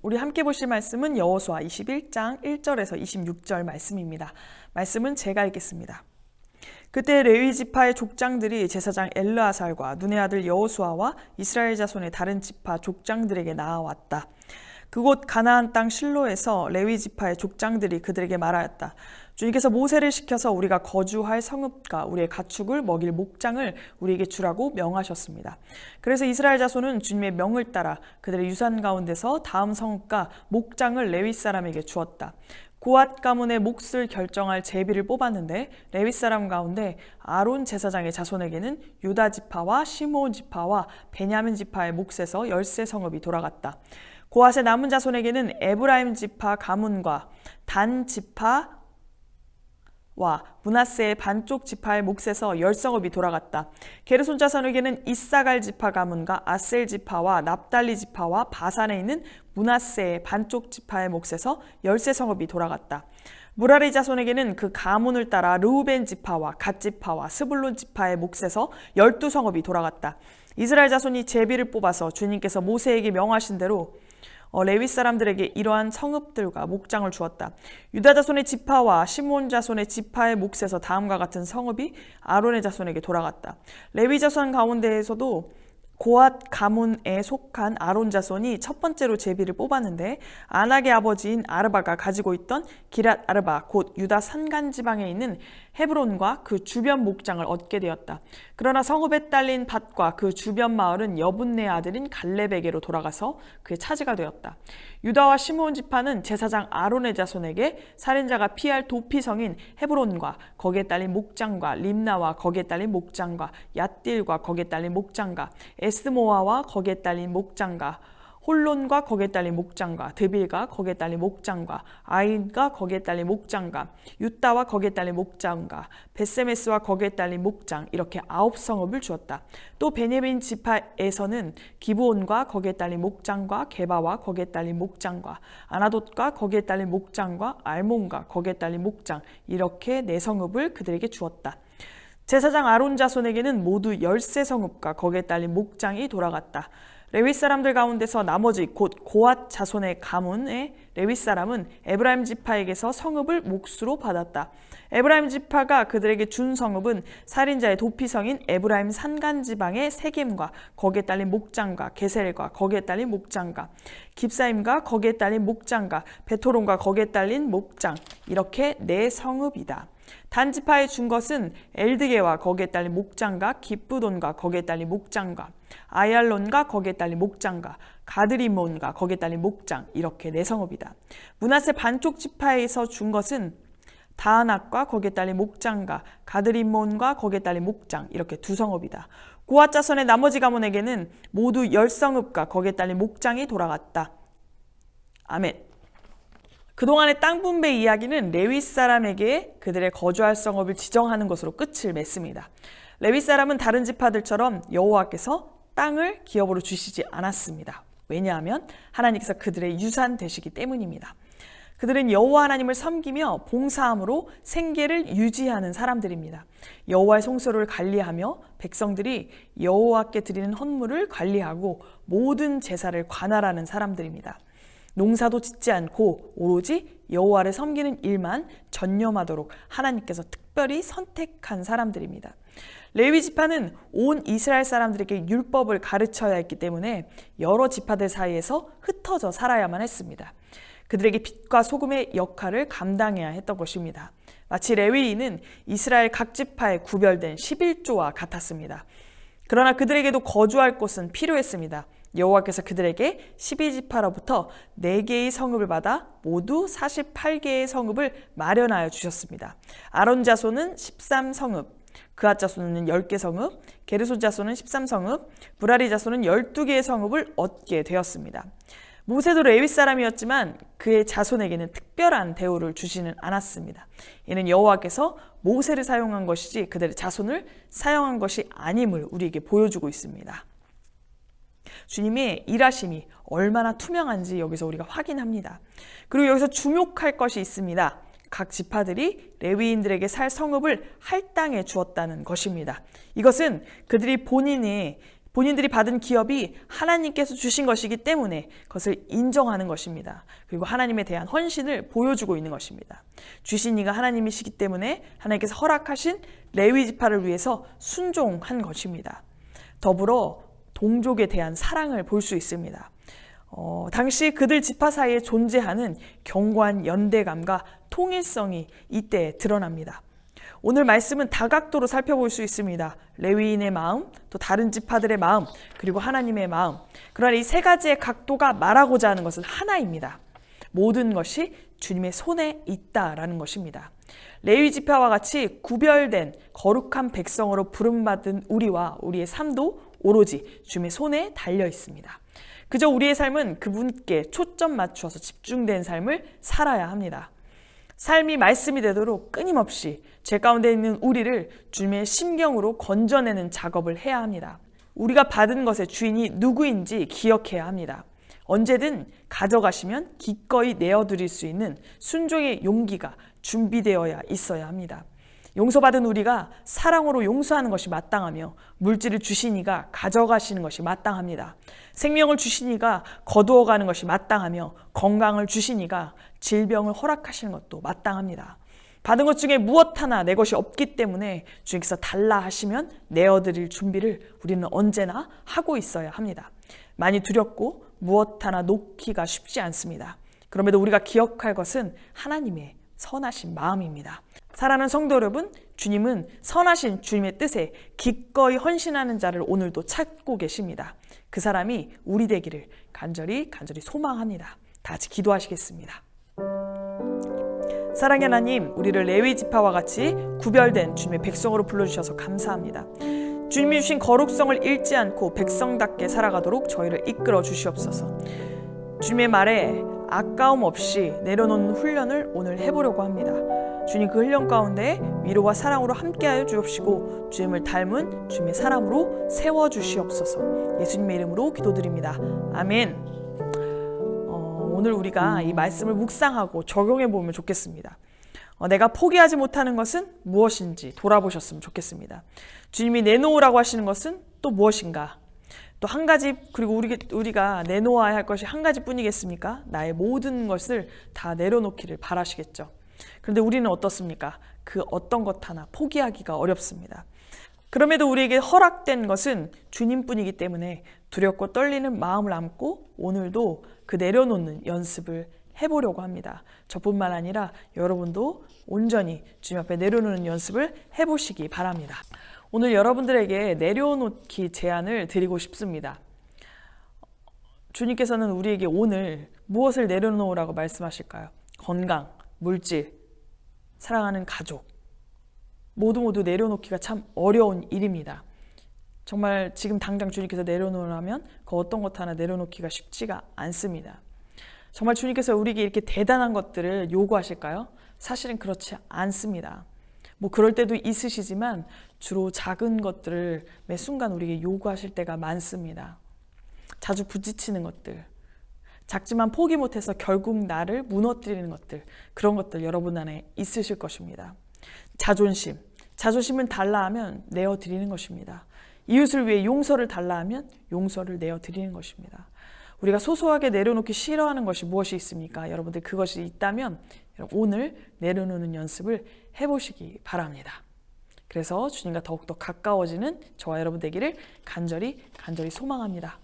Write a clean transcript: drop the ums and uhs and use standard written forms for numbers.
우리 함께 보실 말씀은 여호수아 21장 1절에서 26절 말씀입니다. 말씀은 제가 읽겠습니다. 그때 레위 지파의 족장들이 제사장 엘르아살과 눈의 아들 여호수아와 이스라엘 자손의 다른 지파 족장들에게 나아왔다. 그곳 가나안 땅 실로에서 레위 지파의 족장들이 그들에게 말하였다. 주님께서 모세를 시켜서 우리가 거주할 성읍과 우리의 가축을 먹일 목장을 우리에게 주라고 명하셨습니다. 그래서 이스라엘 자손은 주님의 명을 따라 그들의 유산 가운데서 다음 성읍과 목장을 레위 사람에게 주었다. 고앗 가문의 몫을 결정할 제비를 뽑았는데 레위 사람 가운데 아론 제사장의 자손에게는 유다 지파와 시므온 지파와 베냐민 지파의 몫에서 13 성읍이 돌아갔다. 고앗의 남은 자손에게는 에브라임 지파 가문과 단 지파와 므낫세의 반쪽 지파의 몫에서 10성읍이 돌아갔다. 게르손 자손에게는 이사갈 지파 가문과 아셀 지파와 납달리 지파와 바산에 있는 므낫세의 반쪽 지파의 몫에서 13성읍이 돌아갔다. 무라리 자손에게는 그 가문을 따라 르우벤 지파와 갓 지파와 스불론 지파의 몫에서 12성읍이 돌아갔다. 이스라엘 자손이 제비를 뽑아서 주님께서 모세에게 명하신 대로 레위 사람들에게 이러한 성읍들과 목장을 주었다. 유다 자손의 지파와 시므온 자손의 지파의 몫에서 다음과 같은 성읍이 아론의 자손에게 돌아갔다. 레위 자손 가운데에서도 고앗 가문에 속한 아론 자손이 첫 번째로 제비를 뽑았는데 아낙의 아버지인 아르바가 가지고 있던 기랏 아르바 곧 유다 산간 지방에 있는 헤브론과 그 주변 목장을 얻게 되었다. 그러나 성읍에 딸린 밭과 그 주변 마을은 여분네 아들인 갈렙에게로 돌아가서 그의 차지가 되었다. 유다와 시므온 지파는 제사장 아론의 자손에게 살인자가 피할 도피성인 헤브론과 거기에 딸린 목장과 림나와 거기에 딸린 목장과 얏딜과 거기에 딸린 목장과 에스모아와 거기에 딸린 목장과 홀론과 거기에 딸린 목장과 드빌과 거기에 딸린 목장과 아인과 거기에 딸린 목장과 유다와 거기에 딸린 목장과 베세메스와 거기에 딸린 목장 이렇게 9성읍을 주었다. 또 베냐민 지파에서는 기브온과 거기에 딸린 목장과 게바와 거기에 딸린 목장과 아나돗과 거기에 딸린 목장과 알몬과 거기에 딸린 목장 이렇게 4성읍을 그들에게 주었다. 제사장 아론 자손에게는 모두 13성읍과 거기에 딸린 목장이 돌아갔다. 레위 사람들 가운데서 나머지 곧 고앗 자손의 가문의 레위 사람은 에브라임 지파에게서 성읍을 몫으로 받았다. 에브라임 지파가 그들에게 준 성읍은 살인자의 도피성인 에브라임 산간 지방의 세겜과 거기에 딸린 목장과 게셀과 거기에 딸린 목장과 깁사임과 거기에 딸린 목장과 베토론과 거기에 딸린 목장 이렇게 4성읍이다. 단지파에 준 것은 엘드게와 거기에 딸린 목장과 기브돈과 거기에 딸린 목장과 아얄론과 거기에 딸린 목장과 가드리몬과 거기에 딸린 목장 이렇게 4성읍이다. 므낫세 반쪽 지파에서 준 것은 다아낙과 거기에 딸린 목장과 가드리몬과 거기에 딸린 목장 이렇게 2성읍이다. 고앗 자손의 나머지 가문에게는 모두 10성읍과 거기에 딸린 목장이 돌아갔다. 아멘. 그동안의 땅 분배 이야기는 레위 사람에게 그들의 거주할 성읍을 지정하는 것으로 끝을 맺습니다. 레위 사람은 다른 지파들처럼 여호와께서 땅을 기업으로 주시지 않았습니다. 왜냐하면 하나님께서 그들의 유산 되시기 때문입니다. 그들은 여호와 하나님을 섬기며 봉사함으로 생계를 유지하는 사람들입니다. 여호와의 성소를 관리하며 백성들이 여호와께 드리는 헌물을 관리하고 모든 제사를 관할하는 사람들입니다. 농사도 짓지 않고 오로지 여호와를 섬기는 일만 전념하도록 하나님께서 특별히 선택한 사람들입니다. 레위 지파는 온 이스라엘 사람들에게 율법을 가르쳐야 했기 때문에 여러 지파들 사이에서 흩어져 살아야만 했습니다. 그들에게 빛과 소금의 역할을 감당해야 했던 것입니다. 마치 레위인은 이스라엘 각 지파에 구별된 11조와 같았습니다. 그러나 그들에게도 거주할 곳은 필요했습니다. 여호와께서 그들에게 12지파로부터 4개의 성읍을 받아 모두 48개의 성읍을 마련하여 주셨습니다. 아론 자손은 13성읍, 그앗 자손은 10개 성읍, 게르손 자손은 13성읍, 무라리 자손은 12개의 성읍을 얻게 되었습니다. 모세도 레위 사람이었지만 그의 자손에게는 특별한 대우를 주지는 않았습니다. 이는 여호와께서 모세를 사용한 것이지 그들의 자손을 사용한 것이 아님을 우리에게 보여주고 있습니다. 주님의 일하심이 얼마나 투명한지 여기서 우리가 확인합니다. 그리고 여기서 주목할 것이 있습니다. 각 지파들이 레위인들에게 살 성읍을 할당해 주었다는 것입니다. 이것은 그들이 본인의 본인들이 받은 기업이 하나님께서 주신 것이기 때문에 그것을 인정하는 것입니다. 그리고 하나님에 대한 헌신을 보여주고 있는 것입니다. 주신 이가 하나님이시기 때문에 하나님께서 허락하신 레위 지파를 위해서 순종한 것입니다. 더불어 동족에 대한 사랑을 볼 수 있습니다. 당시 그들 지파 사이에 존재하는 견고한 연대감과 통일성이 이때 드러납니다. 오늘 말씀은 다각도로 살펴볼 수 있습니다. 레위인의 마음, 또 다른 지파들의 마음, 그리고 하나님의 마음. 그러나 이 세 가지의 각도가 말하고자 하는 것은 하나입니다. 모든 것이 주님의 손에 있다라는 것입니다. 레위 지파와 같이 구별된 거룩한 백성으로 부름받은 우리와 우리의 삶도 오로지 주님의 손에 달려 있습니다. 그저 우리의 삶은 그분께 초점 맞추어서 집중된 삶을 살아야 합니다. 삶이 말씀이 되도록 끊임없이 죄 가운데 있는 우리를 주님의 심경으로 건져내는 작업을 해야 합니다. 우리가 받은 것의 주인이 누구인지 기억해야 합니다. 언제든 가져가시면 기꺼이 내어드릴 수 있는 순종의 용기가 준비되어야 있어야 합니다. 용서받은 우리가 사랑으로 용서하는 것이 마땅하며 물질을 주신 이가 가져가시는 것이 마땅합니다. 생명을 주신 이가 거두어가는 것이 마땅하며 건강을 주신 이가 질병을 허락하시는 것도 마땅합니다. 받은 것 중에 무엇 하나 내 것이 없기 때문에 주님께서 달라 하시면 내어드릴 준비를 우리는 언제나 하고 있어야 합니다. 많이 두렵고 무엇 하나 놓기가 쉽지 않습니다. 그럼에도 우리가 기억할 것은 하나님의 선하신 마음입니다. 사랑하는 성도 여러분, 주님은 선하신 주님의 뜻에 기꺼이 헌신하는 자를 오늘도 찾고 계십니다. 그 사람이 우리 되기를 간절히 소망합니다. 다 같이 기도하시겠습니다. 사랑의 하나님, 우리를 레위 지파와 같이 구별된 주님의 백성으로 불러주셔서 감사합니다. 주님이 주신 거룩성을 잃지 않고 백성답게 살아가도록 저희를 이끌어 주시옵소서. 주님의 말에 아까움 없이 내려놓는 훈련을 오늘 해보려고 합니다. 주님, 그 훈련 가운데 위로와 사랑으로 함께하여 주옵시고 주님을 닮은 주님의 사람으로 세워주시옵소서. 예수님의 이름으로 기도드립니다. 아멘. 오늘 우리가 이 말씀을 묵상하고 적용해 보면 좋겠습니다. 내가 포기하지 못하는 것은 무엇인지 돌아보셨으면 좋겠습니다. 주님이 내놓으라고 하시는 것은 또 무엇인가? 또 한 가지, 그리고 우리가 내놓아야 할 것이 한 가지뿐이겠습니까? 나의 모든 것을 다 내려놓기를 바라시겠죠. 그런데 우리는 어떻습니까? 그 어떤 것 하나 포기하기가 어렵습니다. 그럼에도 우리에게 허락된 것은 주님뿐이기 때문에 두렵고 떨리는 마음을 안고 오늘도 그 내려놓는 연습을 해보려고 합니다. 저뿐만 아니라 여러분도 온전히 주님 앞에 내려놓는 연습을 해보시기 바랍니다. 오늘 여러분들에게 내려놓기 제안을 드리고 싶습니다. 주님께서는 우리에게 오늘 무엇을 내려놓으라고 말씀하실까요? 건강, 물질, 사랑하는 가족, 모두 내려놓기가 참 어려운 일입니다. 정말 지금 당장 주님께서 내려놓으라면 그 어떤 것 하나 내려놓기가 쉽지가 않습니다. 정말 주님께서 우리에게 이렇게 대단한 것들을 요구하실까요? 사실은 그렇지 않습니다. 그럴 때도 있으시지만 주로 작은 것들을 매 순간 우리에게 요구하실 때가 많습니다. 자주 부딪히는 것들, 작지만 포기 못해서 결국 나를 무너뜨리는 것들, 그런 것들 여러분 안에 있으실 것입니다. 자존심은 달라 하면 내어드리는 것입니다. 이웃을 위해 용서를 달라 하면 용서를 내어드리는 것입니다. 우리가 소소하게 내려놓기 싫어하는 것이 무엇이 있습니까? 여러분들 그것이 있다면 오늘 내려놓는 연습을 해보시기 바랍니다. 그래서 주님과 더욱더 가까워지는 저와 여러분 되기를 간절히 소망합니다.